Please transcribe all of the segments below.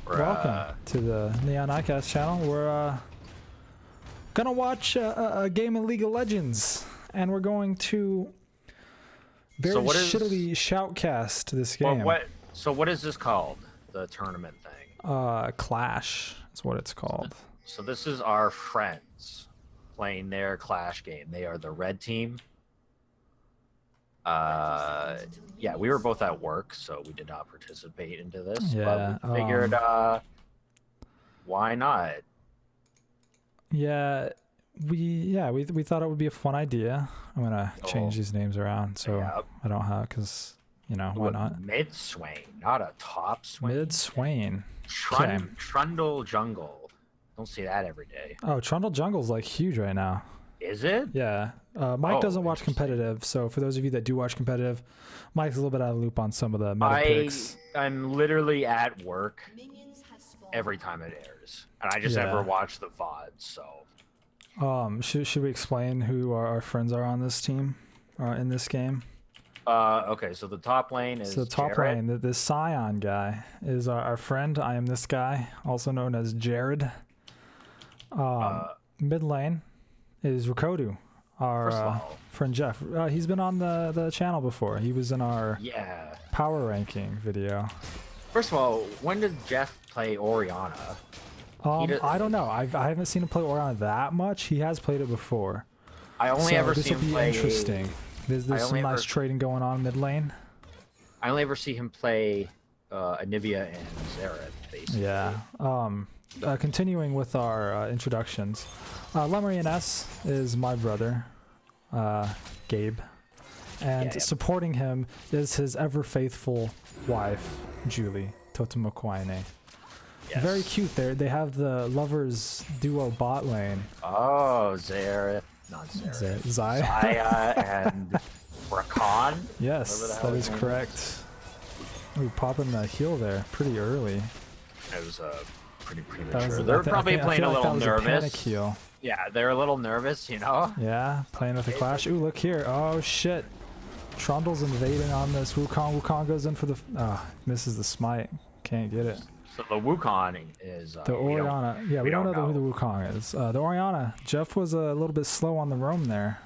Welcome to the Neon Nightcast channel. We're gonna watch a game of League of Legends, and we're going to very shittily shoutcast this game. So what is this called? The tournament thing? Clash is what it's called. So this is our friends playing their Clash game. They are the red team. Yeah, we were both at work, so we did not participate into this. Yeah, but we figured, why not? Yeah, we thought it would be a fun idea. I'm gonna change these names around so I don't have, because why not? Mid Swain, not a top Swain. Mid Swain. Trundle Jungle. Don't see that every day. Oh, Trundle Jungle's like huge right now. Is it? Yeah. Mike doesn't watch competitive, so for those of you that do watch competitive, Mike's a little bit out of the loop on some of the meta picks. I'm literally at work every time it airs, and I just never watch the VODs. So, should we explain who our friends are on this team, in this game? Okay. So the top lane is Garrett. Lane. The Scion guy is our friend. I am this guy, also known as Jared. Mid lane is Rakodu, our friend Jeff. He's been on the channel before. He was in our power ranking video. First of all, when did Jeff play Orianna? I don't know. I haven't seen him play Orianna that much. He has played it before. I only ever see him play. This will be interesting. There's some nice trading going on mid lane. I only ever see him play Anivia and Garrett, basically. Yeah. Continuing with our introductions, Lemurian S is my brother, Gabe, and supporting him is his ever faithful wife, Julie Totomokwaine. Yes. Very cute. They have the lovers duo bot lane. Oh, Zareth, not Zareth. Zaya and Rakan. Yes, that is correct. Ooh, popping the heal there pretty early. It was pretty premature. They're probably playing a little nervous. Yeah, they're a little nervous, Yeah, playing with the Clash. Ooh, look here. Oh shit. Trundle's invading on this Wukong. Wukong goes in for the misses the smite. Can't get it. So the Wukong is the Orianna. We don't know who the Wukong is. The Orianna. Jeff was a little bit slow on the roam there.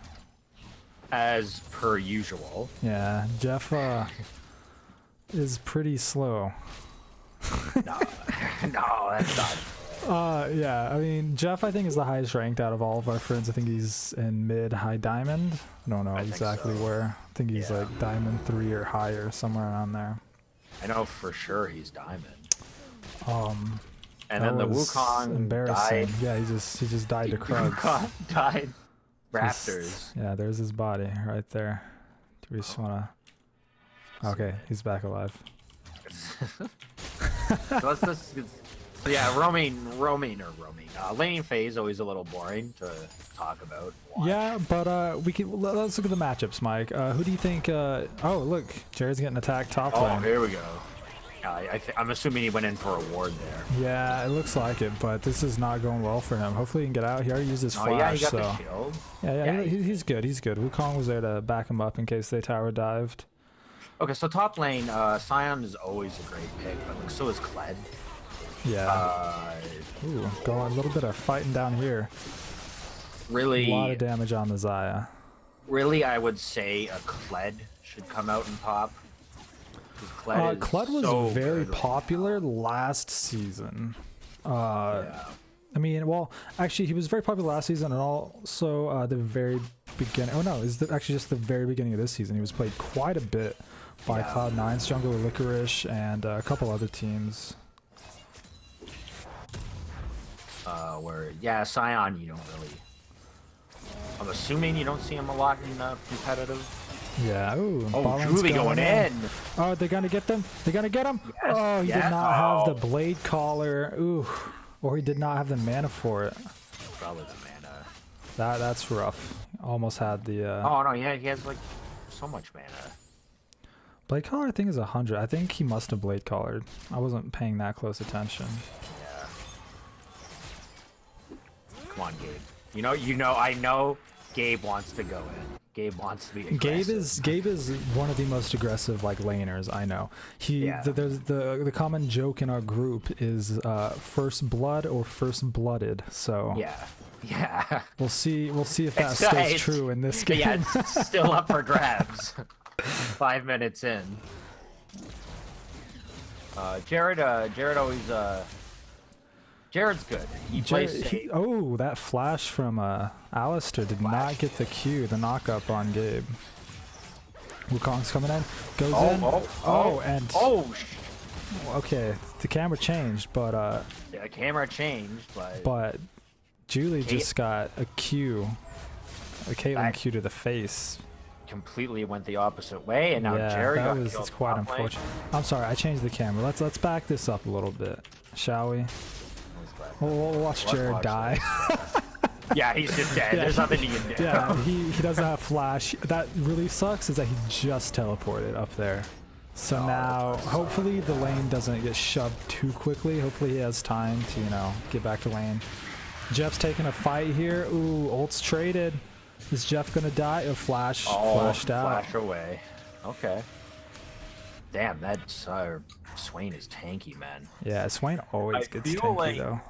As per usual. Yeah, Jeff is pretty slow. No, that's not. Yeah, I mean, Jeff, I think, is the highest ranked out of all of our friends. I think he's in mid-high diamond. I don't know exactly where. I think he's like diamond 3 or higher, somewhere around there. I know for sure he's diamond. And then the Wukong died. Yeah, he just died to Krugs. Wukong died. Raptors. Yeah, there's his body right there. Do we just wanna? Okay, he's back alive. Roaming. Laning phase always a little boring to talk about. Yeah, but let's look at the matchups, Mike. Who do you think? Oh, look, Jared's getting attacked top lane. Oh, here we go. I'm assuming he went in for a ward there. Yeah, it looks like it, but this is not going well for him. Hopefully he can get out. He already used his flash. Yeah, he got the shield. Yeah, he's good. He's good. Wukong was there to back him up in case they tower dived. Okay, so top lane, Sion is always a great pick, but so is Kled. Yeah. Ooh, going a little bit of fighting down here. Really, a lot of damage on the Zaya. Really, I would say a Kled should come out and pop. Kled was very popular last season. I mean, well, actually, he was very popular last season, and also the very beginning. Oh no, it's actually just the very beginning of this season. He was played quite a bit by Cloud9's Jungle Licorice and a couple other teams. Sion, you don't really. I'm assuming you don't see him a lot in competitive. Yeah. Ooh. Oh, Julie going in. Oh, they're gonna get them. They're gonna get him. Yes, oh, he did not have the blade collar. Ooh. Or he did not have the mana for it. Probably the mana. That's rough. Almost had the. Oh no! Yeah, he has like so much mana. Blade collar, I think, is 100. I think he must have blade collared. I wasn't paying that close attention. Yeah. Come on, Gabe. I know Gabe wants to go in. Gabe wants to be aggressive. Gabe is one of the most aggressive like laners I know. There's the common joke in our group is first blood or first blooded. So yeah. We'll see if that stays true in this game. Yeah, it's still up for grabs. 5 minutes in. Garrett always Jared's good. He plays safe. Oh, that flash from Alistair did not get the Q, the knock up on Gabe. Wukong's coming in, goes in. Okay, the camera changed, but yeah, the camera changed, but Julie just got a Q, a Caitlyn Q to the face. Completely went the opposite way, and now Jared got killed. It's quite unfortunate. I'm sorry, I changed the camera. Let's back this up a little bit, shall we? We'll watch Jared die. Yeah, he's just dead. There's nothing he can do. Yeah, he doesn't have flash. That really sucks is that he just teleported up there. So now, hopefully the lane doesn't get shoved too quickly. Hopefully he has time to, get back to lane. Jeff's taking a fight here. Ooh, ult's traded. Is Jeff gonna die? Oh, flashed out. Flash away. Okay. Damn, that Swain is tanky, man. Yeah, Swain always gets tanky, though.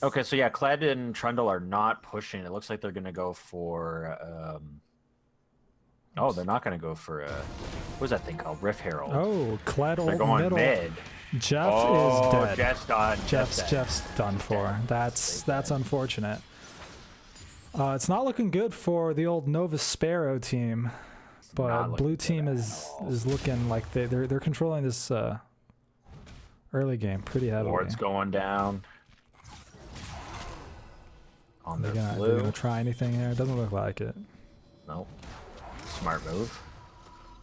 Okay, so yeah, Kled and Trundle are not pushing. It looks like they're gonna go for. Oh, they're not gonna go for what's that thing called? Rift Herald. Oh, Kled ult They're going middle. mid. Jeff is dead. Jeff's done. Jeff's done for. That's unfortunate. It's not looking good for the old Novus Spero team, but blue team is looking like they're controlling this early game pretty heavily. Ward's going down. On their blue. They're gonna try anything here? It doesn't look like it. Nope. Smart move.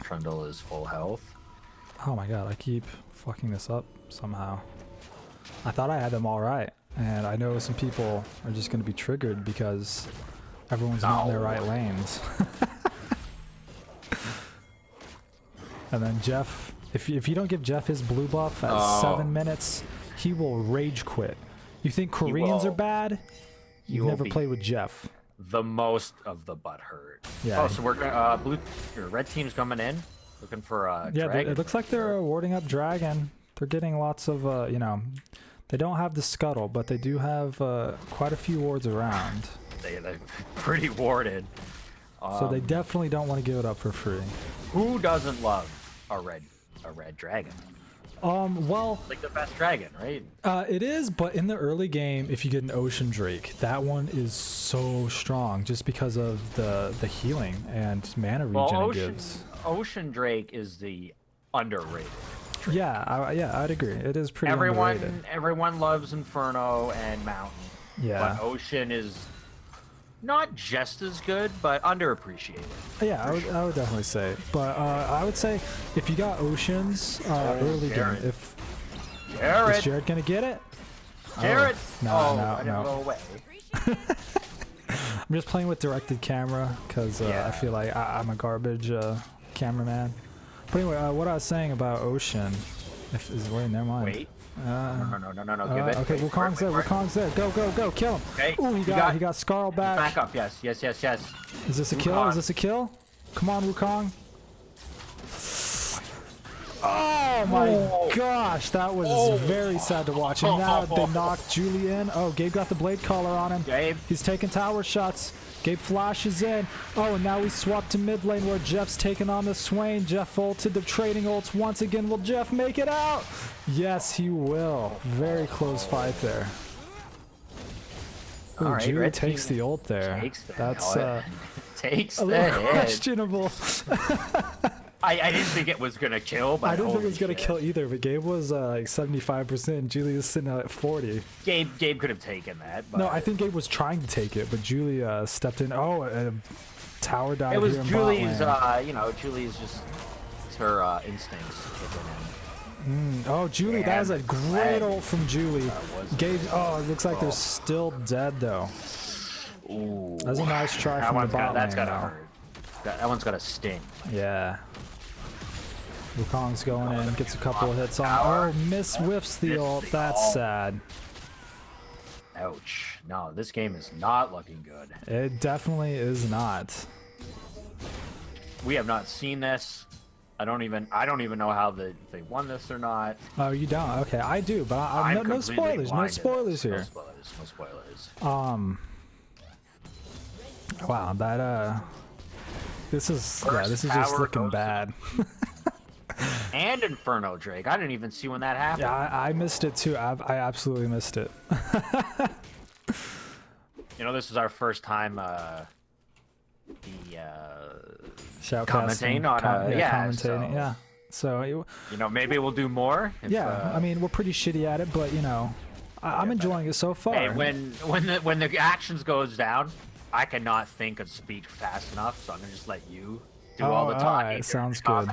Trundle is full health. Oh my god, I keep fucking this up somehow. I thought I had them all right, and I know some people are just gonna be triggered because everyone's not in their right lanes. And then Jeff, if you don't give Jeff his blue buff at 7 minutes, he will rage quit. You think Koreans are bad? You never play with Jeff. The most of the butt hurt. Yeah. Oh, so we're gonna red team's coming in, looking for dragon. It looks like they're warding up dragon. They're getting lots of they don't have the scuttle, but they do have quite a few wards around. They're pretty warded. So they definitely don't want to give it up for free. Who doesn't love a red dragon? Well, like the best dragon, right? It is, but in the early game, if you get an Ocean Drake, that one is so strong just because of the healing and mana regen it gives. Ocean Drake is the underrated. Drake. Yeah, I'd agree. It is pretty underrated. Everyone loves Inferno and Mountain. Yeah. But Ocean is not just as good, but underappreciated. Yeah, I would definitely say. But I would say if you got Oceans early game, if Garrett. Is Jared gonna get it? Jared. No. I didn't go away. I'm just playing with directed camera because I feel like I'm a garbage cameraman. But anyway, what I was saying about Ocean, never mind. Wait. No. Give it. Okay, Wukong's there. Wukong's there. Go. Kill him. Okay. Ooh, he got Scarl back. Back up. Yes. Is this a kill? Is this a kill? Come on, Wukong. Oh my gosh, that was very sad to watch. And now they knocked Julie in. Oh, Gabe got the blade collar on him. Gabe. He's taking tower shots. Gabe flashes in. Oh, and now we swap to mid lane where Jeff's taking on the Swain. Jeff ulted. They're trading ults once again. Will Jeff make it out? Yes, he will. Very close fight there. Ooh, right, Julie takes the ult there. That's takes a little questionable. I didn't think it was gonna kill, but I didn't think it was gonna kill either. But Gabe was like 75%. Julie was sitting at 40. Gabe could have taken that. But... No, I think Gabe was trying to take it, but Julie stepped in. Oh, tower dive. It was here in Julie's. bot Julie's just her instincts kicking in. Oh, Julie, that was a great ult from Julie. Gabe. Oh, it looks like they're still dead though. Ooh, that's a nice try from the bot That's lane, gotta hurt. That one's got a sting. Yeah. Wukong's going in, gets a couple of hits on. Oh, whiffs the ult. That's sad. Ouch. No, this game is not looking good. It definitely is not. We have not seen this. I don't even know how they won this or not. Oh, you don't? Okay, I do, but no spoilers. No spoilers here. No spoilers. No spoilers. Wow, that this is just looking bad. And Inferno Drake. I didn't even see when that happened. Yeah, I missed it too. I absolutely missed it. You know, this is our first time commentating commentating. So, yeah. So you know, maybe we'll do more. If, I mean, we're pretty shitty at it, but you know, I'm enjoying it so far. Hey, when the actions goes down, I cannot think and speak fast enough, so I'm gonna just let you do all the talking. All right, sounds good.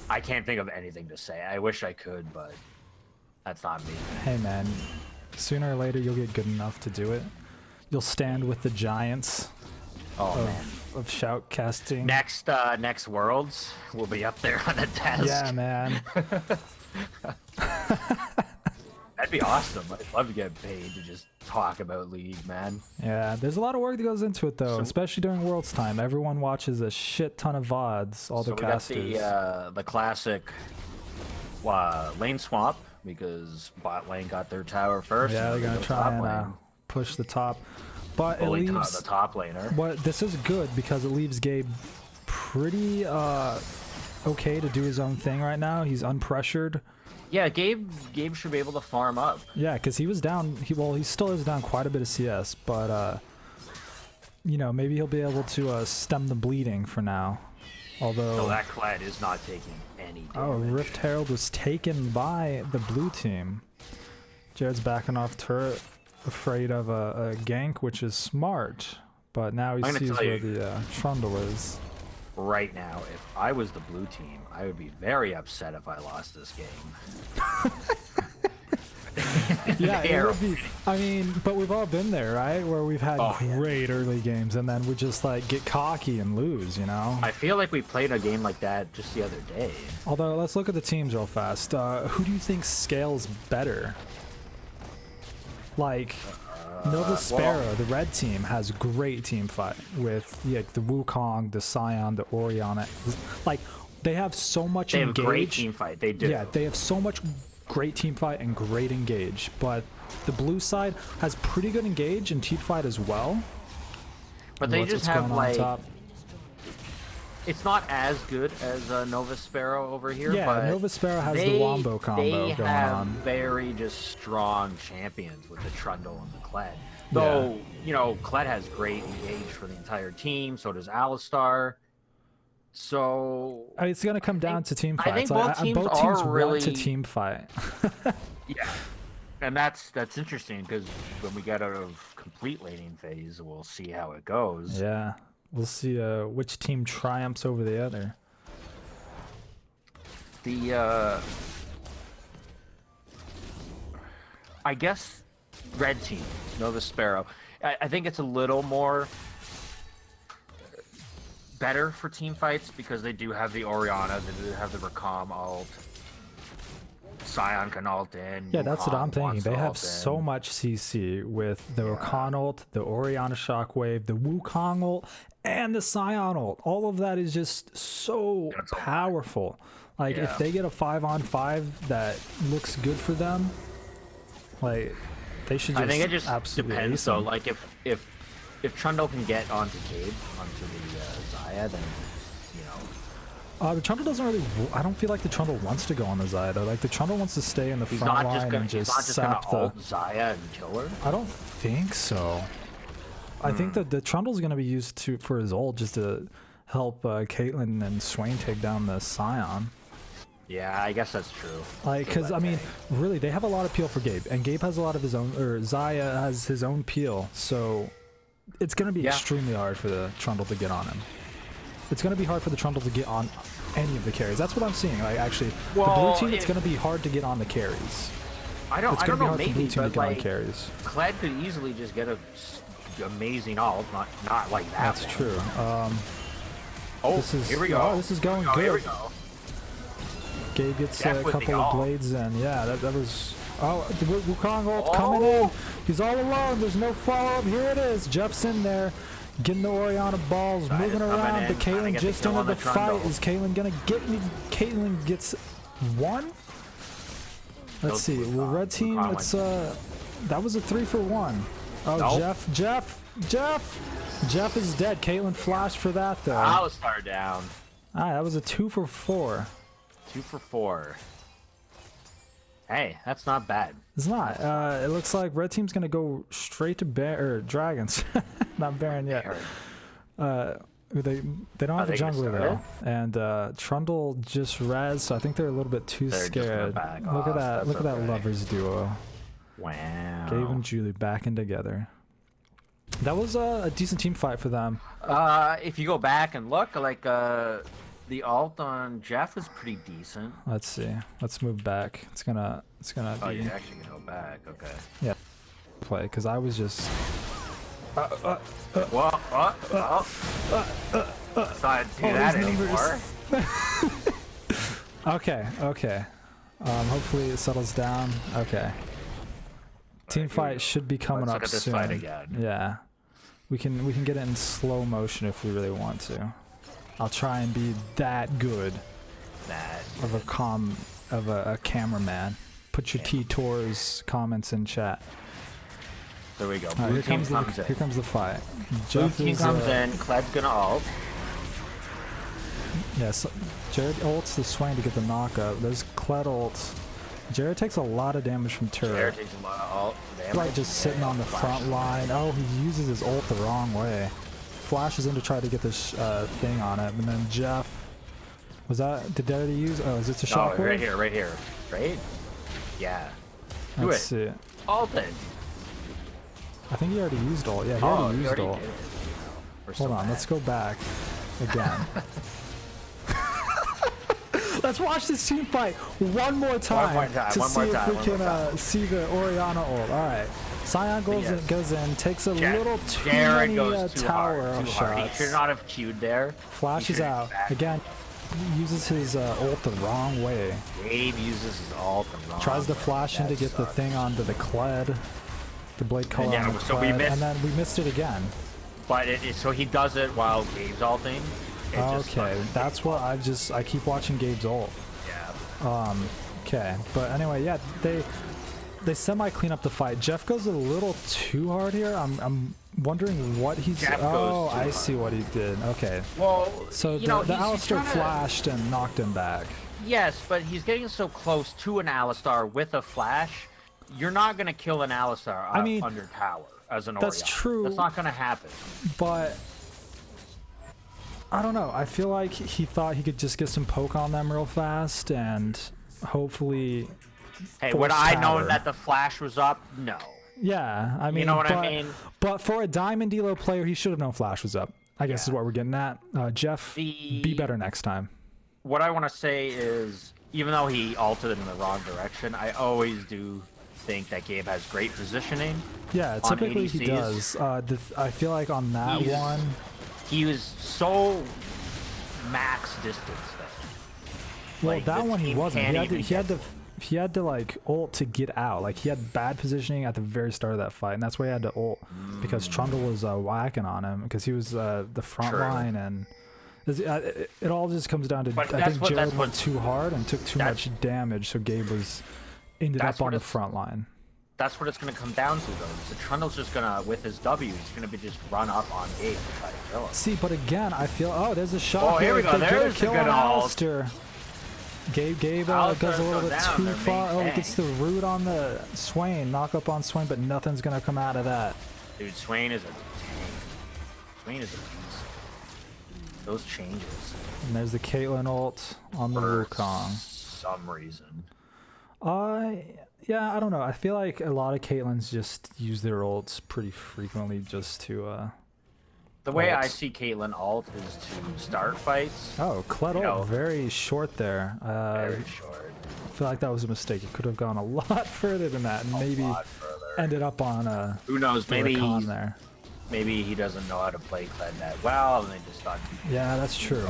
I can't think of anything to say. I wish I could, but that's not me. Hey man, sooner or later you'll get good enough to do it. You'll stand with the giants. Of shoutcasting. Next Worlds, we'll be up there on a desk. Yeah, man. That'd be awesome. I'd love to get paid to just talk about League, man. Yeah, there's a lot of work that goes into it, though, especially during Worlds time. Everyone watches a shit ton of VODs, all the casters. We got the classic lane swap, because bot lane got their tower first. Yeah, they're going to try and push the top. But it leaves the top laner. But this is good because it leaves Gabe pretty okay to do his own thing right now. He's unpressured. Yeah, Gabe should be able to farm up. Yeah, because he was down. He still is down quite a bit of CS, but you know, maybe he'll be able to stem the bleeding for now. Although so that Kled is not taking any damage. Oh, Rift Herald was taken by the blue team. Jared's backing off turret, afraid of a gank, which is smart. But now he sees where the Trundle is. Right now, if I was the blue team, I would be very upset if I lost this game. Yeah, it would be. I mean, but we've all been there, right? Where we've had great early games and then we just like get cocky and lose, you know? I feel like we played a game like that just the other day. Although, let's look at the teams real fast. Who do you think scales better? Like, Novus Spero, the red team, has great team fight with the Wukong, the Scion, the Orianna. Like, they have so much engage. They have great team fight. They do. Yeah, they have so much great team fight and great engage. But the blue side has pretty good engage and team fight as well. But they just have like. It's not as good as Novus Spero over here. Yeah, but Novus Spero has the Wombo combo going on. They have very just strong champions with the Trundle and the Kled. Though, you know, Kled has great engage for the entire team, so does Alistar. So it's going to come down to team fight. I think both teams are really want to team fight. Yeah. And that's interesting because when we get out of complete laning phase, we'll see how it goes. Yeah. We'll see which team triumphs over the other. I guess red team, Novus Spero. I think it's a little more better for team fights because they do have the Orianna, they do have the Rakam ult. Scion can ult in. Yeah, that's what I'm thinking. They have so much CC with the Rakam ult, the Orianna shockwave, the Wukong ult, and the Scion ult. All of that is just so powerful. Like, if they get a 5-on-5 that looks good for them, like, they should just I think it just depends, though. Like, if Trundle can get onto Gabe, onto the Xayah, then, you know. The Trundle doesn't really. I don't feel like the Trundle wants to go on the Xayah though. Like the Trundle wants to stay in the front line and just sap the Xayah and kill her. I don't think so. I think that the Trundle's going to be used for his ult just to help Caitlyn and Swain take down the Scion. Yeah, I guess that's true. Like, because I mean, really, they have a lot of peel for Gabe, and Gabe has a lot of his own, or Xayah has his own peel, so it's going to be extremely hard for the Trundle to get on him. It's going to be hard for the Trundle to get on any of the carries. That's what I'm seeing. Like, actually, the blue team, it's going to be hard to get on the carries. It's going to be hard for blue team to get on carries. Kled could easily just get a amazing ult, not like that. That's true. Here we go. This is going good. Here we go. Gabe gets a couple of blades in. Yeah, that was. Oh, the Wukong ult coming in. He's all alone. There's no follow-up. Here it is. Jeff's in there. Getting the Orianna balls, Side moving is coming around, in, but trying to Caitlyn get the just kill entered on the the fight. Trundle. Is Caitlyn gonna get me? Caitlyn gets one? Let's see. Well, red team, it's that was a 3-for-1. Oh, Nope. Jeff is dead. Caitlyn flashed for that though. Alistar down. Ah, that was a 2-for-4. 2 for 4. Hey, that's not bad. It's not. It looks like red team's gonna go straight to dragons. Not Baron yet. They don't have a jungler though, and Trundle just res, so I think they're a little bit too scared. Look at that! Look at that lovers duo. Wow. Gabe and Julie backing together. That was a decent team fight for them. If you go back and look, like the ult on Jeff is pretty decent. Let's see. Let's move back. It's gonna Oh, be. you actually can go back. Okay. Yeah. Play because I was just. Well, let's not do that anymore. Okay. Hopefully it settles down. Okay. Team fight should be coming Let's up look at this soon. fight again. Yeah. We can get it in slow motion if we really want to. I'll try and be that good of a cameraman. Put your T-Tours comments in chat. There we go. Right, Blue team comes in. Here comes the fight. Blue team comes in. Cled's gonna ult. Yes, Jared ults the Swain to get the knockup. There's Cled ult. Jared takes a lot of damage from turret. Jared takes a lot of ult damage. Like just sitting on the front line. Oh, he uses his ult the wrong way. Flashes in to try to get this thing on it, and then Jeff. Was that? Did Daddy use? Oh, is this a shockwave? Right here, right here. Right? Yeah. Do Let's it. see. Ult it. I think he already used ult. Yeah, he already used ult. Hold on, let's go back again. Let's watch this team fight one more time, to see if we can see the Orianna ult. All right. Scion goes in, takes a little too Garrett many goes too tower hard, too hard. He shots. should not have queued there. Flashes out. Again, uses his ult the wrong way. Gabe uses his ult the wrong Tries to way. flash in to get the thing onto the Kled. The blade color on the so we Kled, missed. and then we missed it again. But so he does it while Gabe's ulting. Okay, that's what I keep watching Gabe's ult. Yeah. Okay, but anyway, yeah, they semi clean up the fight. Jeff goes a little too hard here. I'm wondering what he's. Oh, I see what he did. Okay. Well, so the Alistar flashed and knocked him back. Yes, but he's getting so close to an Alistar with a flash. You're not gonna kill an Alistar under tower as an Orianna. That's true. That's not gonna happen. But I don't know. I feel like he thought he could just get some poke on them real fast and hopefully. Hey, would I know that the flash was up? No. Yeah, I mean, you know what I mean. But for a Diamond Elo player, he should have known flash was up. I guess is what we're getting at. Jeff, be better next time. What I want to say is, even though he altered in the wrong direction, I always do think that Gabe has great positioning. Yeah, typically he does. I feel like on that one, he was so max distance there. Well, that one he wasn't. He had to like ult to get out. Like he had bad positioning at the very start of that fight, and that's why he had to ult because Trundle was whacking on him because he was the front line, and it all just comes down to I think Jared went too hard and took too much damage, so Gabe ended up on the front line. That's what it's going to come down to, though. So Trundle's just going to, with his W, he's going to be just run up on Gabe and try to kill him. See, but again, I feel there's a shot. Oh, here we go. There's a good Alistar. Gabe goes a little bit too far. Oh, he gets the root on the Swain, knock up on Swain, but nothing's gonna come out of that. Dude, Swain is a tank. Swain is a beast. Those changes. And there's the Caitlyn ult on the Wukong. For some reason. Yeah, I don't know. I feel like a lot of Caitlyn's just use their ults pretty frequently just to The way I see Caitlyn ult is to start fights. Oh, Kled ult, very short there. Very short. I feel like that was a mistake. It could have gone a lot further than that, and maybe ended up on a. Who knows? Maybe there. Maybe he doesn't know how to play Kled that well, and they just thought. Yeah, that's true.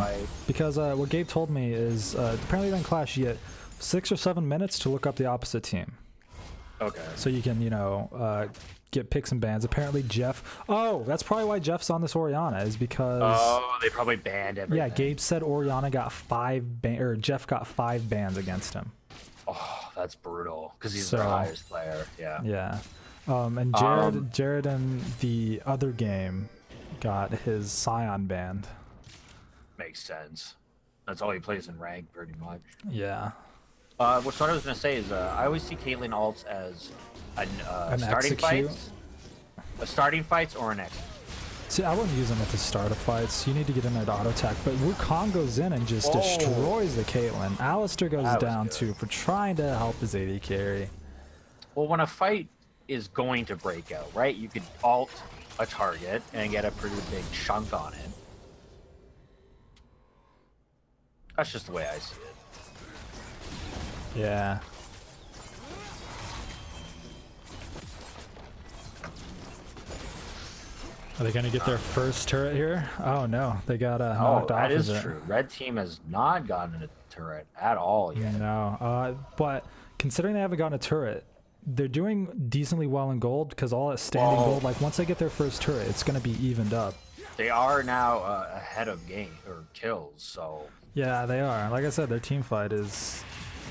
Because what Gabe told me is apparently they didn't clash yet. 6 or 7 minutes to look up the opposite team. Okay. So you can, you know, get picks and bans. Apparently Jeff... Oh, that's probably why Jeff's on this Orianna, is because... Oh, they probably banned everything. Yeah, Gabe said Orianna got 5 or Jeff got 5 bans against him. Oh, that's brutal, because he's the highest player. Yeah. Yeah. And Jared in the other game got his Scion banned. Makes sense. That's all he plays in rank, pretty much. Yeah. What I was gonna say is, I always see Caitlyn ults as an starting execute? fights, a starting fights or an execute. See, I wouldn't use him at the start of fights. You need to get in there to auto attack. But Wukong goes in and just destroys the Caitlyn. Alistair goes down too for trying to help his AD carry. Well, when a fight is going to break out, right? You could ult a target and get a pretty big chunk on it. That's just the way I see it. Yeah. Are they gonna get their first turret here? Oh no, they got knocked off. That is of it. true. Red team has not gotten a turret at all yet. No, but considering they haven't gotten a turret, they're doing decently well in gold because all at standing gold. Like once they get their first turret, it's gonna be evened up. They are now ahead of game or kills, so. Yeah, they are. Like I said, their team fight is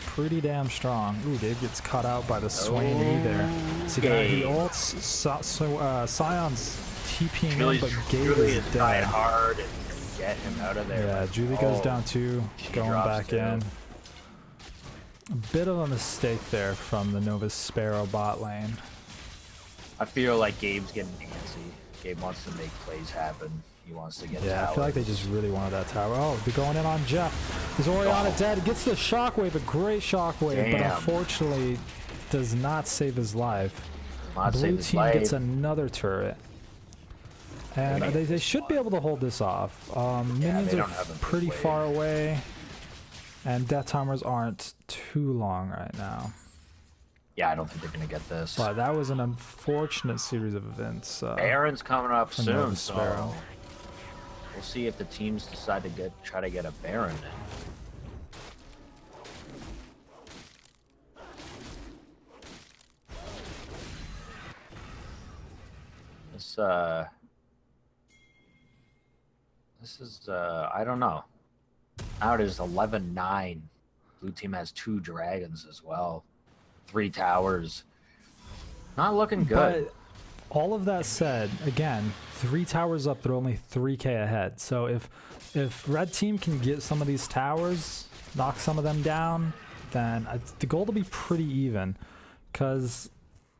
pretty damn strong. Ooh, Gabe gets caught out by the Swain E there. So he ults, Scion's TPing in, but Gabe is dead. Hard and get him out of there. Yeah, Julie goes down too, going back in. A bit of a mistake there from the Novus Spero bot lane. I feel like Gabe's getting antsy. Gabe wants to make plays happen. He wants to get Yeah, towers. I feel like they just really wanted that tower. Oh, they're going in on Jeff. Is Orianna dead? Gets the shockwave, a great shockwave, but unfortunately does not save his life. Blue team gets another turret. And they should be able to hold this off. Minions are pretty far away, and death timers aren't too long right now. Yeah, I don't think they're going to get this. But that was an unfortunate series of events. Baron's coming up soon, so Spero. we'll see if the teams decide to try to get a Baron in. This is I don't know. Now it is 11-9. Blue team has 2 dragons as well. 3 towers. Not looking good. But all of that said, again, 3 towers up, they're only 3k ahead. So if red team can get some of these towers, knock some of them down, then the goal will be pretty even. Because,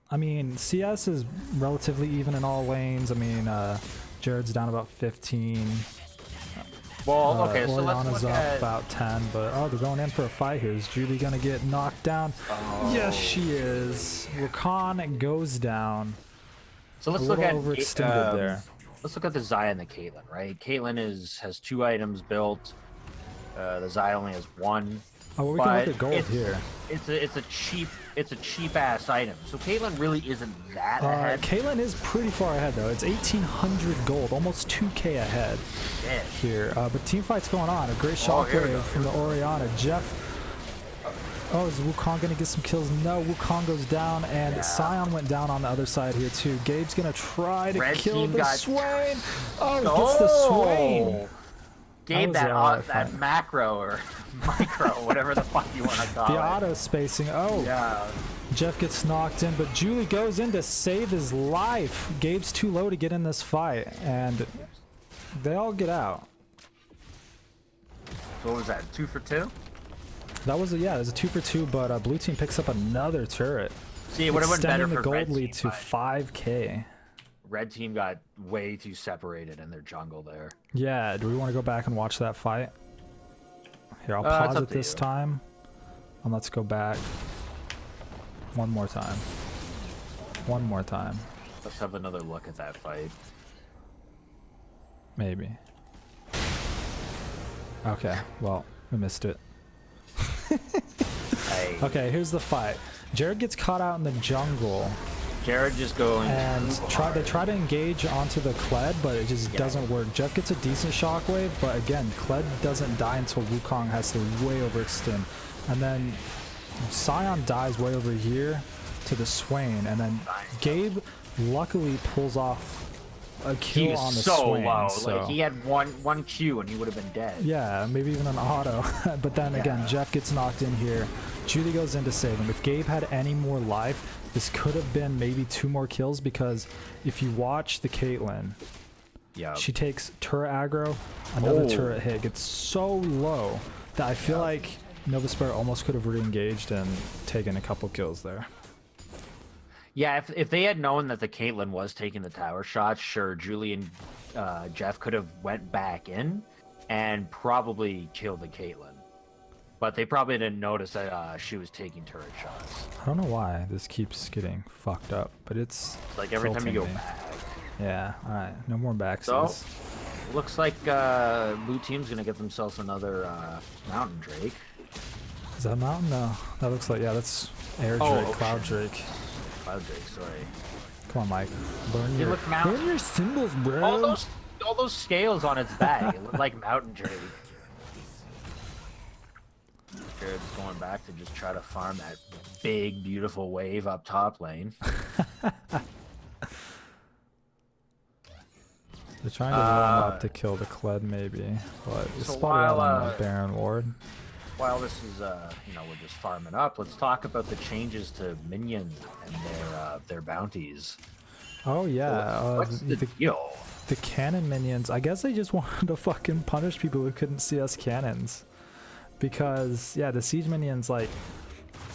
I mean, CS is relatively even in all lanes. I mean, Jared's down about 15. Well, okay, so let's Orianna's look up at about 10, but they're going in for a fight here. Is Julie gonna get knocked down? Yes, she is. Rakan goes down. So let's look at overextended there. Let's look at the Xayah and the Caitlyn, right? Caitlyn has 2 items built. The Xayah only has 1. Oh, well, we can look at gold here. It's a cheap ass item. So Caitlyn really isn't that ahead. Caitlyn is pretty far ahead though. It's 1,800 gold, almost 2k ahead here. But teamfight's going on. A great shockwave from the Orianna. Jeff. Oh, is Wukong gonna get some kills? No, Wukong goes down, and Scion went down on the other side here too. Gabe's gonna try to kill the Swain. Oh, he gets the Swain. Gabe that macro or micro, whatever the fuck you want to call it. The auto spacing. Oh, yeah. Jeff gets knocked in, but Julie goes in to save his life. Gabe's too low to get in this fight, and they all get out. So what was that? 2 for 2? That was it was a 2 for 2, but blue team picks up another turret. See, it would have been better for the gold red lead team, to 5k. Red team got way too separated in their jungle there. Yeah, do we want to go back and watch that fight? Here, I'll pause it this time, and let's go back one more time. One more time. Let's have another look at that fight. Maybe. Okay, well, we missed it. Okay, here's the fight. Jared gets caught out in the jungle. Jared just going and they try to engage onto the Kled, but it just doesn't work. Jeff gets a decent shockwave, but again, Kled doesn't die until Wukong has to way overextend. And then Scion dies way over here, to the Swain, and then Gabe luckily pulls off a kill He was on the so Swain. low. So. Like he had one Q and he would have been dead. Yeah, maybe even an auto. But then again, Jeff gets knocked in here. Julie goes in to save him. If Gabe had any more life, this could have been maybe 2 more kills, because if you watch the Caitlyn, she takes turret aggro, another turret hit, gets so low that I feel like Novus Spero almost could have re-engaged and taken a couple kills there. Yeah, if they had known that the Caitlyn was taking the tower shots, sure, Julie and Jeff could have went back in and probably killed the Caitlyn. But they probably didn't notice that she was taking turret shots. I don't know why this keeps getting fucked up, but it's like every time you go back. Yeah, alright, no more backsies. So, looks like blue team's gonna get themselves another Mountain Drake. Is that Mountain? No, that looks like, that's Air Drake, Cloud Drake. Cloud Drake, sorry. Come on, Mike. Learn your symbols, bro. All those scales on its back. It looked like Mountain Drake. Garrett's going back to just try to farm that big, beautiful wave up top lane. They're trying to warm up to kill the Kled, maybe, but it's spotted out on the Baron ward. While this is, we're just farming up, let's talk about the changes to minions and their bounties. Oh yeah, what's the deal? The cannon minions. I guess they just wanted to fucking punish people who couldn't CS cannons, because the siege minions, like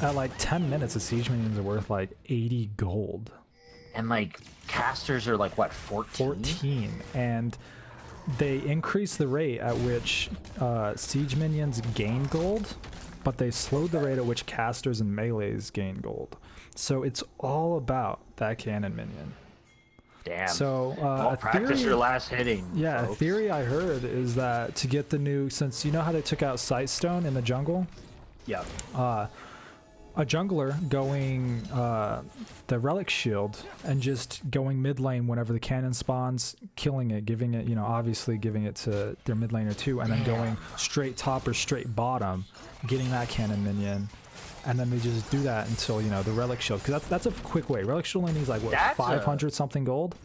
at like 10 minutes, the siege minions are worth like 80 gold. And like casters are like what, 14? 14, and they increase the rate at which siege minions gain gold, but they slowed the rate at which casters and melees gain gold. So it's all about that cannon minion. Damn. So practice your last hitting. Yeah, folks. a theory I heard is that to get the new, since you know how they took out Sightstone in the jungle? Yeah. A jungler going the relic shield and just going mid lane whenever the cannon spawns, killing it, giving it, obviously giving it to their mid laner too, and then going straight top or straight bottom, getting that cannon minion, and then they just do that until the relic shield, because that's a quick way. Relic shield only needs like what, 500 something gold.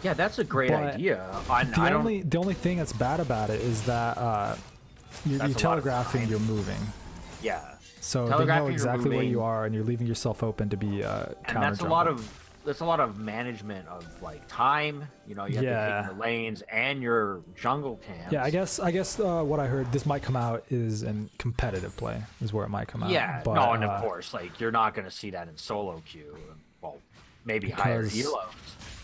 Yeah, that's a great idea. The only thing that's bad about it is that you're telegraphing you're moving. Yeah. So they know exactly where you are, and you're leaving yourself open to be counter. And that's a lot of management of like time. You have to hit the lanes and your jungle camps. Yeah, I guess what I heard, this might come out is in competitive play, is where it might come out. Yeah, but, no, and of course, like you're not going to see that in solo queue. Well, maybe higher helos.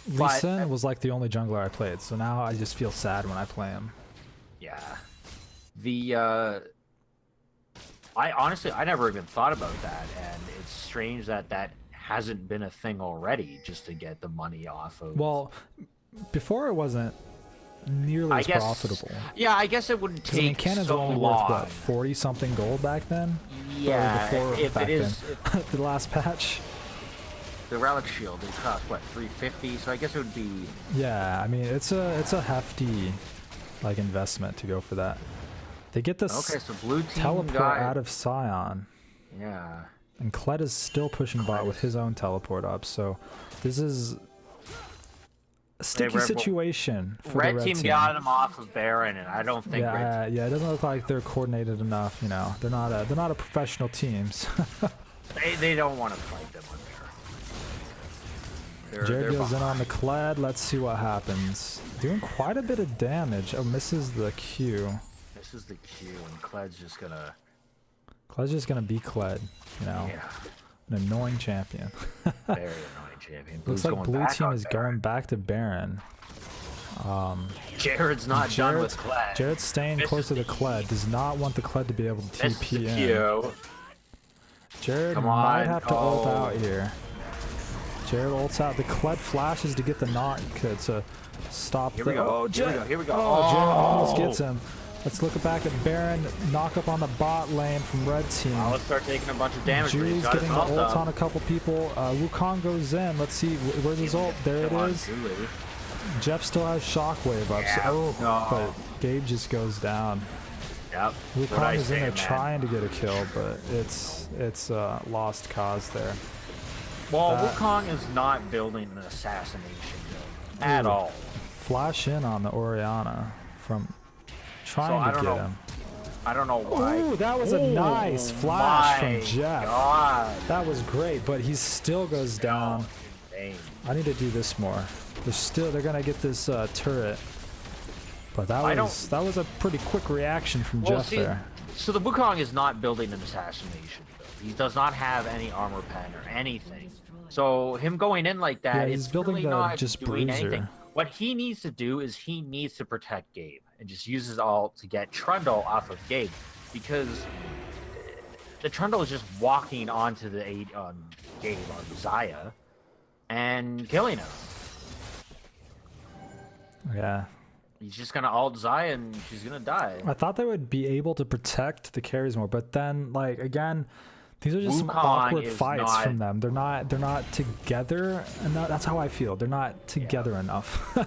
Lee Sin was like the only jungler I played, so now I just feel sad when I play him. Yeah, I never even thought about that, and it's strange that hasn't been a thing already, just to get the money off of. Well, before it wasn't nearly as profitable. Yeah, I guess it wouldn't take cannons so were only long. worth what, 40 something gold back then? Yeah, if it is the last patch. The relic shield, it cost what, 350? So I guess it would be. Yeah, I mean it's a hefty like investment to go for that. They get this so blue team teleport out of Scion. Yeah. And Kled is still pushing bot with his own teleport up, so this is a sticky situation for Red the team got him off of Baron, and I don't think it doesn't look like they're coordinated enough, They're not a professional teams. they don't want to fight them on Baron. Jared goes in on the Kled. Let's see what happens. Doing quite a bit of damage. Oh, misses the Q. This is the Q, and Kled's just gonna be Kled, an annoying champion. Very annoying champion. Looks like blue team is going back to Baron. Jared's not done with Kled. Jared's staying close to the Kled. Does not want the Kled to be able to TP in. Q. Jared might have to ult out here. Jared ults out. The Kled flashes to get the knock to stop Here we go. Here we go. Oh, Jared almost gets him. Let's look back at Baron. Knock up on the bot lane from red team. Let's start taking a bunch of damage. Julie's getting the ult on a couple people. Wukong goes in. Let's see. Where's his ult? There it is. Jeff still has shockwave up. Yeah. But Gabe just goes down. Yep. Wukong is in there trying to get a kill, but it's lost cause there. Well, Wukong is not building an assassination build at all. Flash in on the Orianna from trying to get him. I don't know why. Ooh, that was a nice flash from Jeff. God. That was great, but he still goes down. I need to do this more. They're gonna get this turret. But that was a pretty quick reaction from Jeff there. So the Wukong is not building an assassination build. He does not have any armor pen or anything. So him going in like that, he's building really not just doing bruiser. anything. What he needs to do is he needs to protect Gabe and just use his ult to get Trundle off of Gabe, because the Trundle is just walking onto the Gabe on Xayah and killing him. Yeah. He's just gonna ult Xayah and she's gonna die. I thought they would be able to protect the carries more, but then like again, these are just some Wukong awkward fights from them. They're not together, and that's how I feel. They're not together enough.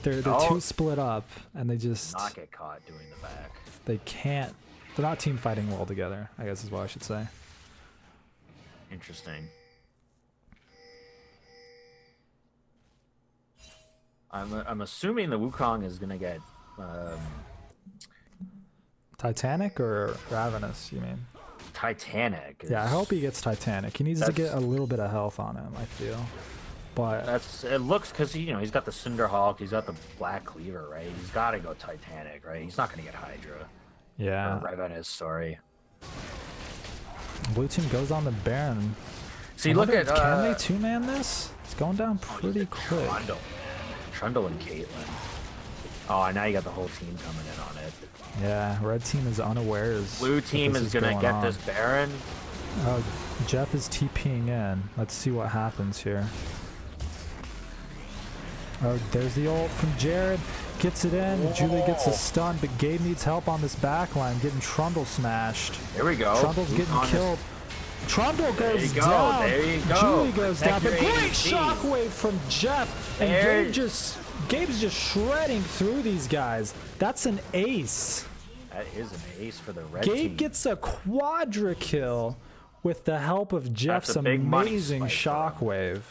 they're too split up, and they just not get caught doing the back. They can't. They're not team fighting well together, I guess is what I should say. Interesting. I'm assuming the Wukong is gonna get Titanic or Ravenous, you mean? Titanic. Yeah, I hope he gets Titanic. He needs to get a little bit of health on him, I feel. But it looks, because he's got the Cinder Hulk, he's got the Black Cleaver, right? He's got to go Titanic, right? He's not gonna get Hydra. Yeah. Or Ravenous, sorry. Blue team goes on the Baron. See, look at can they two-man this? It's going down pretty quick. Trundle and Caitlyn. Oh, now you got the whole team coming in on it. Yeah, red team is unawares. Blue team is gonna get this Baron. Oh, Jeff is TPing in. Let's see what happens here. Oh, there's the ult from Jared. Gets it in. Whoa. Julie gets a stun, but Gabe needs help on this backline, getting Trundle smashed. There we go. Trundle's getting killed. Trundle goes down. There you go. Julie goes down. But great shockwave from Jeff. And Gabe's just shredding through these guys. That's an ace. That is an ace for the red team. Gabe gets a quadra kill with the help of Jeff's amazing shockwave.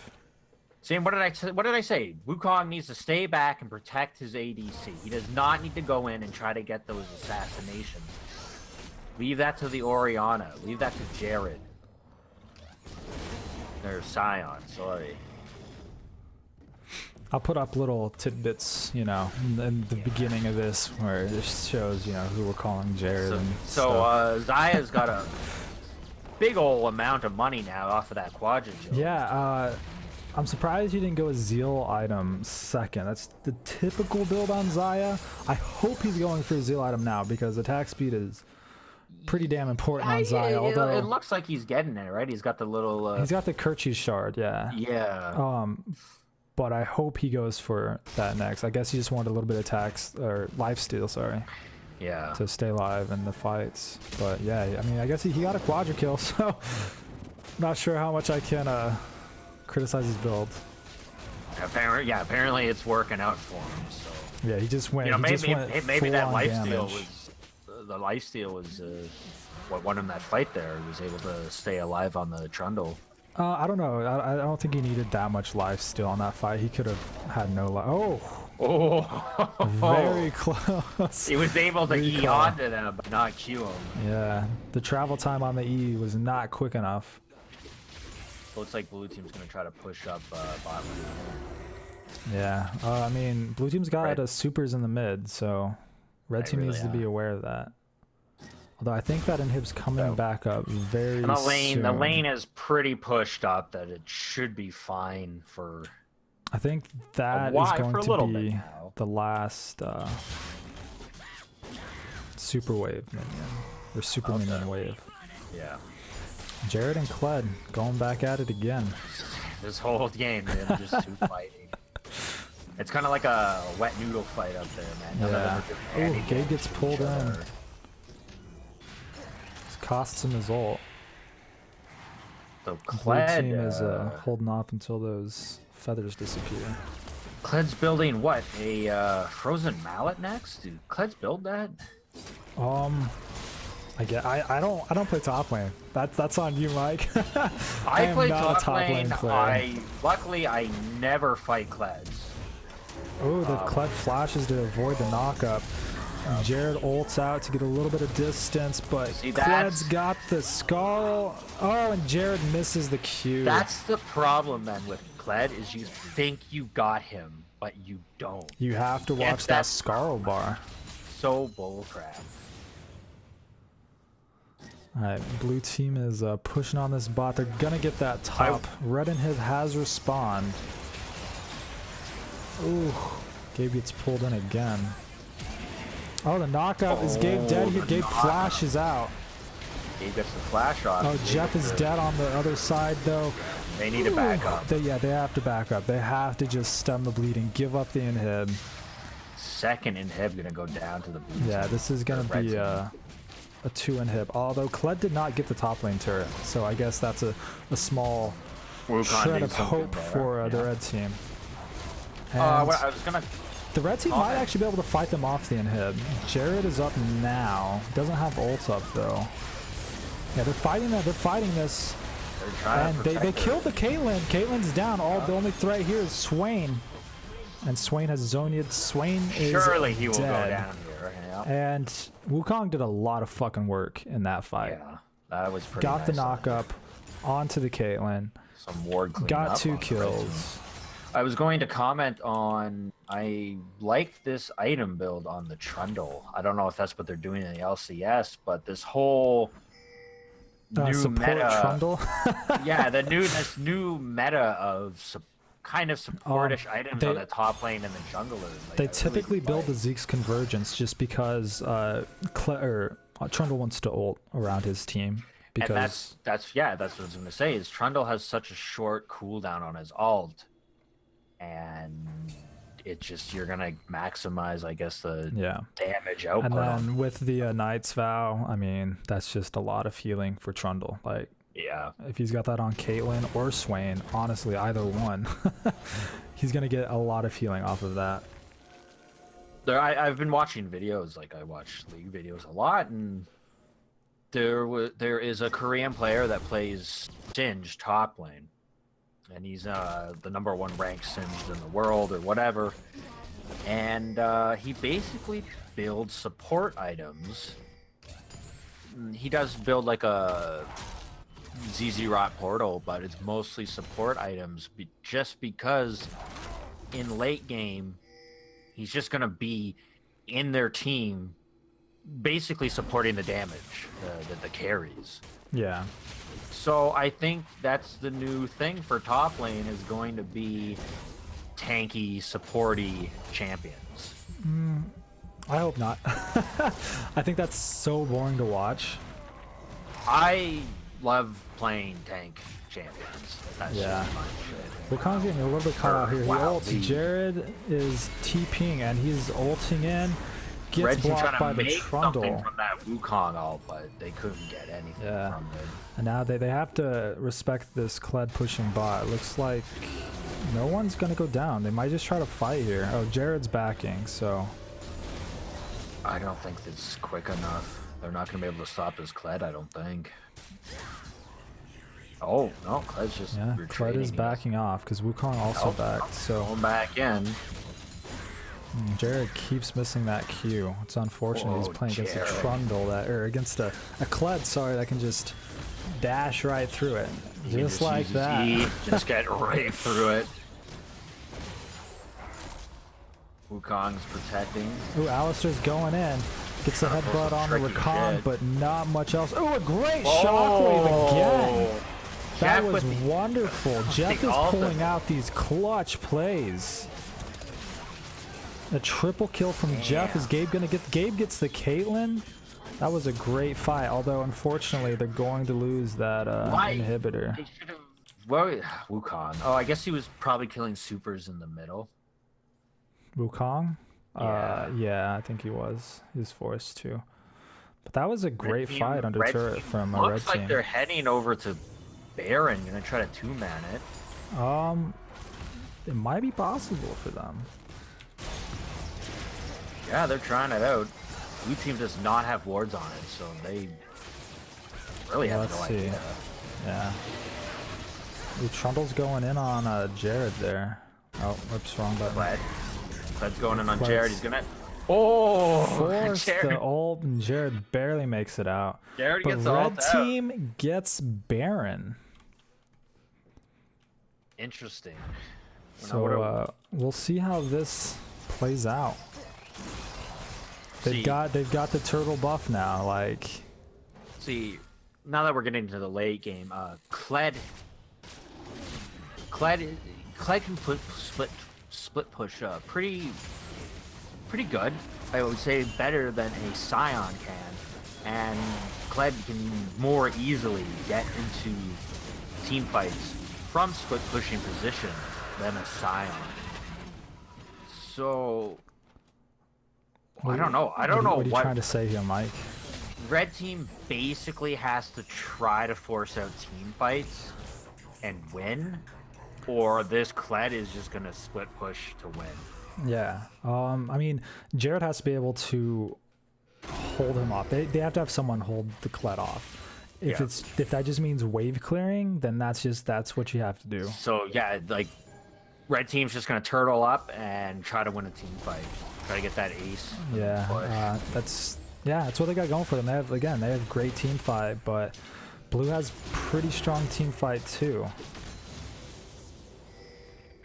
See, what did I say? Wukong needs to stay back and protect his ADC. He does not need to go in and try to get those assassinations. Leave that to the Orianna. Leave that to Jared. Or Sion, sorry. I'll put up little tidbits, in the beginning of this, where it shows, who we're calling Jared. Xayah's got a big ol' amount of money now off of that quadra jump. Yeah, I'm surprised you didn't go a Zeal item second. That's the typical build on Xayah. I hope he's going for a Zeal item now, because attack speed is pretty damn important on Xayah. Although it looks like he's getting it, right? He's got the little... He's got the Kirchi's shard, yeah. Yeah. But I hope he goes for that next. I guess he just wanted a little bit of attacks, or lifesteal, sorry. Yeah. To stay alive in the fights. But yeah, I mean, I guess he got a quadra kill, so not sure how much I can criticize his build. Apparently it's working out for him. So yeah, he just went. Maybe that lifesteal was what won him that fight there. He was able to stay alive on the Trundle. I don't know. I don't think he needed that much life steal on that fight. He could have had no life. Oh, very close. He was able to E onto them, but not Q him. Yeah, the travel time on the E was not quick enough. Looks like blue team's gonna try to push up bot lane. Yeah, I mean, blue team's got supers in the mid, so red team needs to be aware of that. Although I think that inhib's coming back up very soon. The lane is pretty pushed up that it should be fine for... I think that is going to be the last super wave minion, or super minion wave. Yeah. Jared and Kled going back at it again. This whole game, they're just two fighting. It's kind of like a wet noodle fight up there, man. Yeah. Oh, Gabe gets pulled in. This costs him his ult. So Kled team is holding off until those feathers disappear. Kled's building what? A frozen mallet next? Did Kled's build that? I don't play top lane. That's on you, Mike. I am play not a top lane. player. Luckily I never fight Kleds. Oh, the Kled flashes to avoid the knockup. Jared ults out to get a little bit of distance, but Kled's got the Scarl. Oh, and Jared misses the Q. That's the problem, then, with Kled, is you think you got him, but you don't. You have to watch that Scarl bar. So bullcrap. Alright, blue team is pushing on this bot. They're gonna get that top. Red and Hib has respawned. Ooh, Gabe gets pulled in again. Oh, the knockup. Is Gabe dead here? Gabe flashes out. Gabe gets the flash off. Oh, Jeff is dead on the other side, though. They need to back up. They have to back up. They have to just stem the bleeding, give up the inhib. Second inhib gonna go down to the blue Yeah, team. this is gonna be a 2 inhib. Although Kled did not get the top lane turret, so I guess that's a small shred of hope for the red team. I was gonna. The red team might actually be able to fight them off the inhib. Jared is up now. Doesn't have ult up though. Yeah, they're fighting that. They're fighting this. They're trying and they killed the Caitlyn. Caitlyn's down. The only threat here is Swain. And Swain has Zonia'd. Swain is Surely he will dead. go down here. Yeah. And Wukong did a lot of fucking work in that fight. Yeah, that was pretty Got nice the knockup onto the Caitlyn. Some ward cleanup. Got 2 kills. I was going to comment on, I like this item build on the Trundle. I don't know if that's what they're doing in the LCS, but this whole new meta Trundle. yeah, this new meta of kind of supportish items on the top lane and the jungler. Like, they typically build the Zeke's Convergence just because Trundle wants to ult around his team. Because and that's what I was gonna say, is Trundle has such a short cooldown on his ult. And it's just, you're gonna maximize, I guess, the damage output. And then with the Knight's Vow, I mean, that's just a lot of healing for Trundle. Like, yeah, if he's got that on Caitlyn or Swain, honestly, either one, he's gonna get a lot of healing off of that. I've been watching videos, like I watch League videos a lot, and there is a Korean player that plays Singed top lane. And he's the #1 ranked Singed in the world or whatever. And he basically builds support items. He does build like a ZZ Rot portal, but it's mostly support items just because in late game, he's just going to be in their team basically supporting the damage, the carries. Yeah. So I think that's the new thing for top lane, is going to be tanky, supporty champions. I hope not. I think that's so boring to watch. I love playing tank champions. That's yeah. just my shit. Wukong's getting a little bit caught out here. He Wow, ults. Jared is TPing and he's ulting in. Gets blocked by the Trundle. From that Wukong ult, but they couldn't get anything from it. And now they have to respect this Kled pushing bot. It looks like no one's gonna go down. They might just try to fight here. Oh, Jared's backing, so I don't think it's quick enough. They're not gonna be able to stop this Kled, I don't think. Oh no, Kled's just Kled is backing off because Wukong also backed. So going back in. Jared keeps missing that Q. It's unfortunate. He's playing against a Trundle or against a Kled, sorry, that can just dash right through it. Just like that. Just get right through it. Wukong's protecting. Ooh, Alistair's going in. Gets the headbutt on the Rakan, but not much else. Ooh, a great shockwave again. That was wonderful. Jeff is pulling out these clutch plays. A triple kill from Jeff. Is Gabe gonna get? Gabe gets the Caitlyn. That was a great fight. Although unfortunately they're going to lose that inhibitor. They should have. Well, Wukong. Oh, I guess he was probably killing supers in the middle. Wukong? Yeah, I think he was. He was forced to. But that was a great fight under turret from a red team. Looks like they're heading over to Baron. Gonna try to 2-man it. It might be possible for them. Yeah, they're trying it out. Blue team does not have wards on it, so they really have Let's no see. idea. Yeah. Ooh, Trundle's going in on Jared there. Oh, whoops, wrong button. Cled's going in on Cled's- Jared. He's gonna. Oh, Force Jared. the ult, and Jared barely makes it out. Jared But gets the red ult out. team gets Baron. Interesting. So we'll see how this plays out. They've got the turtle buff now. Like, see, now that we're getting into the late game, Kled can split push pretty good. I would say better than a Scion can, and Kled can more easily get into team fights from split pushing position than a Scion. So I don't know. I don't know what are you trying to say here, Mike? Red team basically has to try to force out team fights and win, or this Kled is just gonna split push to win. Yeah. I mean, Jared has to be able to hold him off. They have to have someone hold the Kled off. If that just means wave clearing, then that's what you have to do. So yeah, like red team's just gonna turtle up and try to win a team fight. Try to get that ace. Yeah. That's what they got going for them. They have great team fight, but blue has pretty strong team fight too.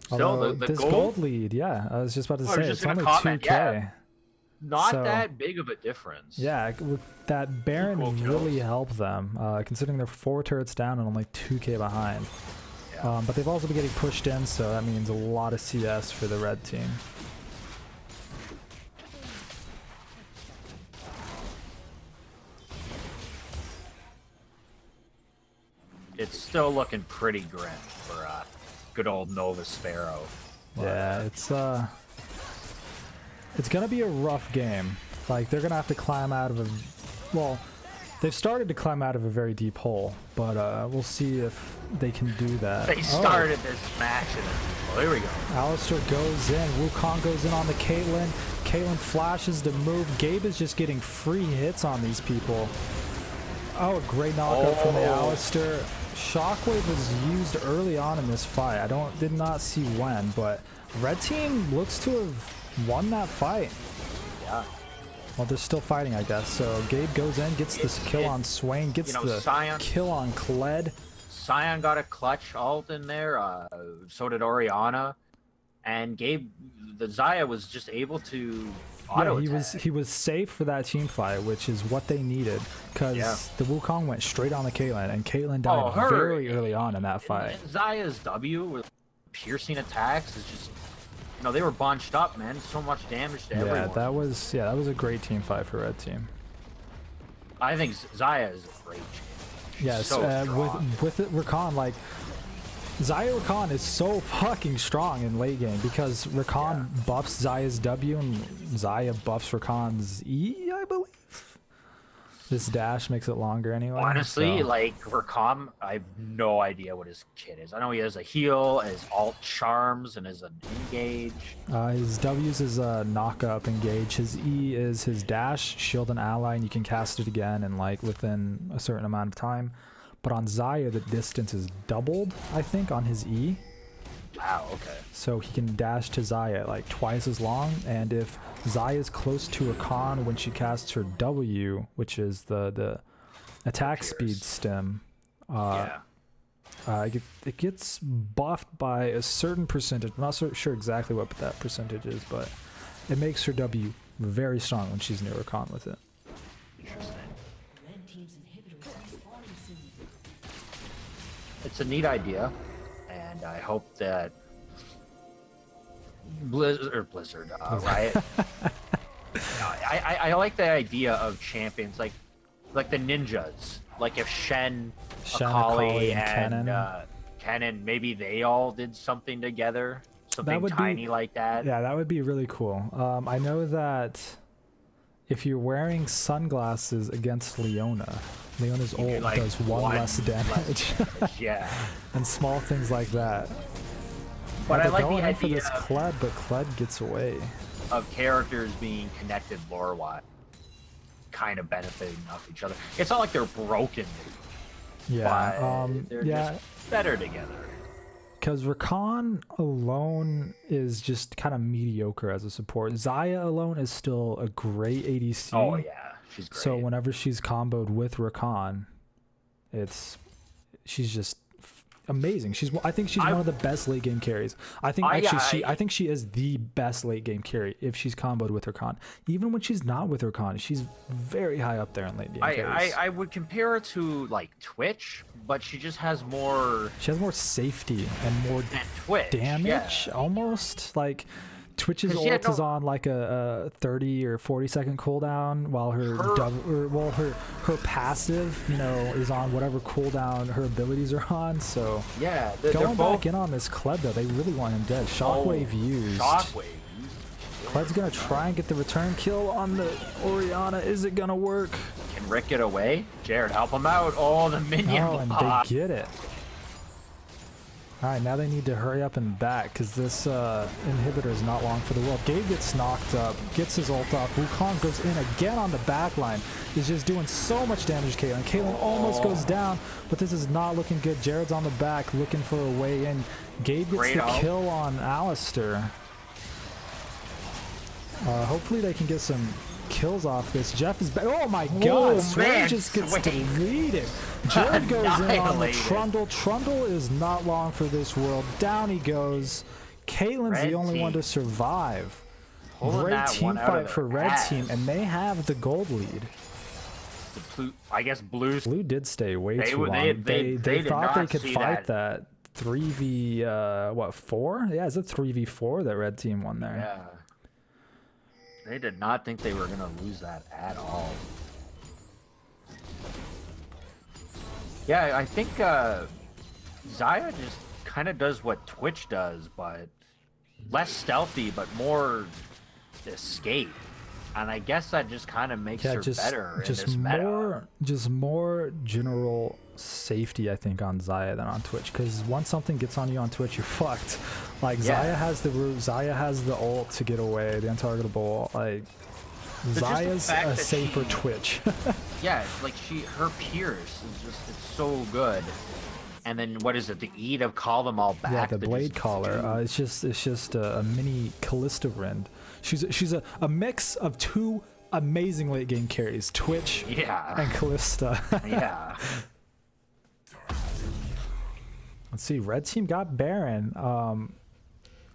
Still, the this gold lead, yeah, I was just about to say it's only 2K. Yeah. Not that big of a difference. Yeah, that Baron really helped them, considering they're 4 turrets down and only 2K behind. Yeah. But they've also been getting pushed in, so that means a lot of CS for the red team. It's still looking pretty grim for good old Novus Spero. Yeah, it's gonna be a rough game. Like, they're gonna have to climb out of they've started to climb out of a very deep hole, but we'll see if they can do that. They started this match and here we go. Alistar goes in, Wukong goes in on the Caitlyn. Caitlyn flashes to move. Gabe is just getting free hits on these people. Oh, a great knockup from the Alistar. Shockwave was used early on in this fight. Did not see when, but red team looks to have won that fight. Yeah. Well, they're still fighting, I guess. So Gabe goes in, gets this kill on Swain, gets the kill on Kled. Scion got a clutch ult in there. So did Orianna, and Gabe, the Xayah was just able to. Yeah, he was safe for that team fight, which is what they needed, because the Wukong went straight on the Caitlyn, and Caitlyn died very early on in that fight. And Xayah's W with piercing attacks is just, they were bunched up, man. So much damage to everyone. Yeah, that was a great team fight for red team. I think Xayah is a great champion. Yes, so with Rakan, like, Xayah Rakan is so fucking strong in late game because Rakan buffs Xayah's W and Xayah buffs Rakan's E, I believe. This dash makes it longer anyway. Honestly, like Rakan, I have no idea what his kit is. I know he has a heal, his alt charms, and his engage. His W's is a knock up engage. His E is his dash, shield an ally, and you can cast it again and like within a certain amount of time. But on Xayah, the distance is doubled, I think, on his E. Wow, okay. So he can dash to Xayah like twice as long, and if Xayah is close to Rakan when she casts her W, which is the attack speed stem, it gets buffed by a certain percentage. I'm not sure exactly what that percentage is, but it makes her W very strong when she's near Rakan with it. Interesting. It's a neat idea, and I hope that Blizzard, Riot. I like the idea of champions like the ninjas. Like if Shen Akali, and Kennen, maybe they all did something together, something tiny like that. Yeah, that would be really cool. I know that if you're wearing sunglasses against Leona's ult does one less damage. Yeah. And small things like that. But I like the idea for this Kled, but Kled gets away. Of characters being connected lore-wise, kind of benefiting off each other. It's not like they're broken. Yeah. But they're just better together. Because Rakan alone is just kind of mediocre as a support. Xayah alone is still a great ADC. Oh yeah, she's great. So whenever she's comboed with Rakan, she's just amazing. I think she's one of the best late game carries. I think she is the best late game carry if she's comboed with Rakan. Even when she's not with Rakan, she's very high up there in late game carries. I would compare her to like Twitch, but she just has more. She has more safety and more damage, almost like. Twitch's ult is on like a 30 or 40-second cooldown, while her passive, is on whatever cooldown her abilities are on. So yeah, going back in on this Kled though, they really want him dead. Shockwave used. Kled's gonna try and get the return kill on the Orianna. Is it gonna work? Can Rick get away? Jared, help him out. Oh, the minion. Oh, and they get it. Alright, now they need to hurry up and back, because this inhibitor is not long for the world. Gabe gets knocked up, gets his ult off. Wukong goes in again on the back line. He's just doing so much damage to Caitlyn. Caitlyn almost goes down, but this is not looking good. Jared's on the back looking for a way in. Gabe gets the kill on Alistar. Hopefully they can get some kills off this. Jeff is back. Oh my god, Swain just gets deleted. Jared goes in on the Trundle. Trundle is not long for this world. Down he goes. Caitlyn's the only one to survive. Great team fight for Red Team, and they have the gold lead. I guess Blue did stay way too long. They thought they could fight that 3v 4? Yeah, it's a 3v4 that Red Team won there. Yeah. They did not think they were going to lose that at all. Yeah, I think Xayah just kind of does what Twitch does, but less stealthy, but more escape. And I guess that just kind of makes her better in this meta. Just more general safety, I think, on Xayah than on Twitch. Because once something gets on you on Twitch, you're fucked. Like, Xayah has the root, Xayah has the ult to get away, the untargetable. Like, Xayah's a safer Twitch. Yeah, like her Pierce is just, it's so good. And then what is it? The E to call them all back. Yeah, the Blade Caller. It's just a mini Callista Rend. She's a mix of two amazing late game carries, Twitch and Callista. Yeah. Let's see. Red Team got Baron.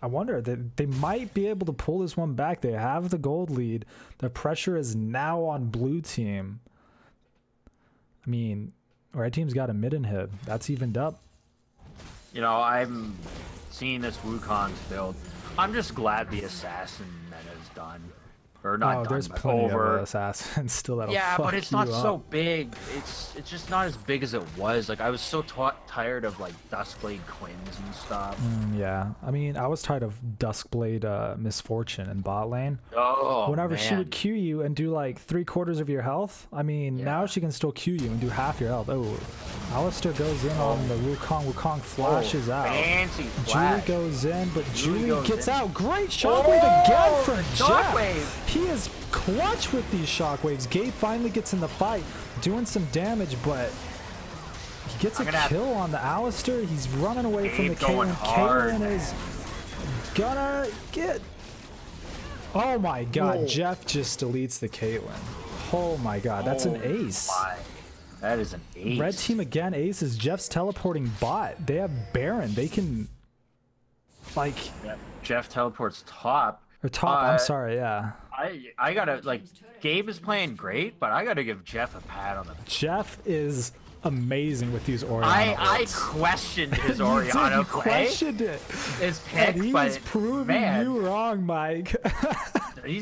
I wonder that they might be able to pull this one back. They have the gold lead. The pressure is now on Blue Team. I mean, Red Team's got a mid inhib. That's evened up. I'm seeing this Wukong's build. I'm just glad the assassin meta is done. Or not done, there's but plenty over. of assassins still that'll Yeah, fuck but it's not you so up. big. It's just not as big as it was. Like, I was so tired of like Duskblade Quins and stuff. Yeah, I mean, I was tired of Duskblade Misfortune in bot lane. Oh, Whenever man. she would Q you and do like 3/4 of your health, I mean, now she can still Q you and do half your health. Oh, Alistair goes in on the Wukong. Wukong flashes out. Fancy flash. Julie goes in, but Julie gets out. Great shockwave again for Jeff. He is clutch with these shockwaves. Gabe finally gets in the fight, doing some damage, but he gets a kill on the Alistair. He's running away from the Caitlyn. Caitlyn is gonna get... Oh my god, Jeff just deletes the Caitlyn. Oh my god, that's an ace. That is an ace. Red Team again aces. Jeff's teleporting bot. They have Baron. They can... Like... Jeff teleports top. Or top, I'm sorry, yeah. I gotta, like, Gabe is playing great, but I gotta give Jeff a pat on the... Jeff is amazing with these Orianna I questioned his Orianna play. Questioned it. His pick, and but he's proving you wrong, Mike.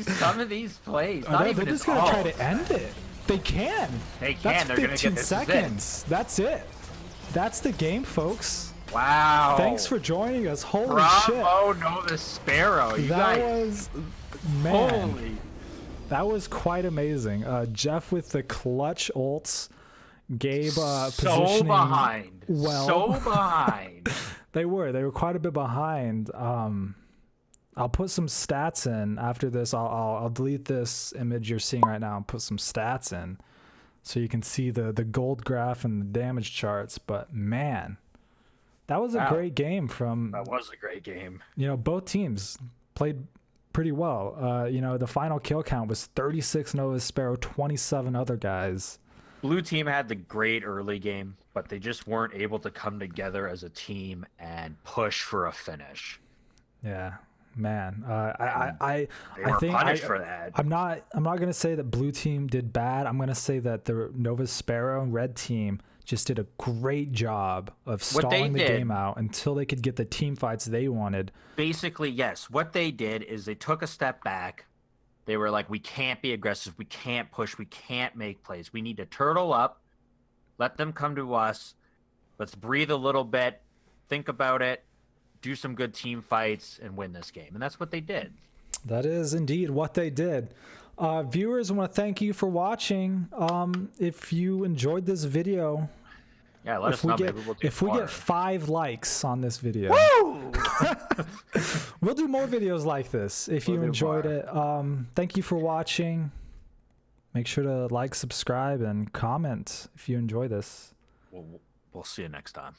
Some of these plays, not even they're just gonna try to end it. They can. They can. That's They're 15 gonna get seconds. That's it. That's the game, folks. Wow. Thanks for joining us. Holy shit. Bravo, Novus Spero. That was quite amazing. Jeff with the clutch ults. Gabe positioning behind. Well. So behind. They were quite a bit behind. I'll put some stats in after this. I'll delete this image you're seeing right now and put some stats in. so you can see the gold graph and the damage charts. But man, that was a great game from. That was a great game. Both teams played pretty well. The final kill count was 36 Novus Spero, 27 other guys. Blue team had the great early game, but they just weren't able to come together as a team and push for a finish. Yeah, man. I think punished for that. I'm not gonna say that blue team did bad. I'm gonna say that the Novus Spero and red team just did a great job of stalling the game out until they could get the team fights they wanted. Basically, yes. What they did is they took a step back. They were like, we can't be aggressive. We can't push. We can't make plays. We need to turtle up. Let them come to us. Let's breathe a little bit. Think about it. Do some good team fights and win this game. And that's what they did. That is indeed what they did. Viewers, I want to thank you for watching. If you enjoyed this video, yeah, let us know. If we get 5 likes on this video, woo! We'll do more videos like this. If you enjoyed it, thank you for watching. Make sure to like, subscribe, and comment if you enjoy this. We'll see you next time.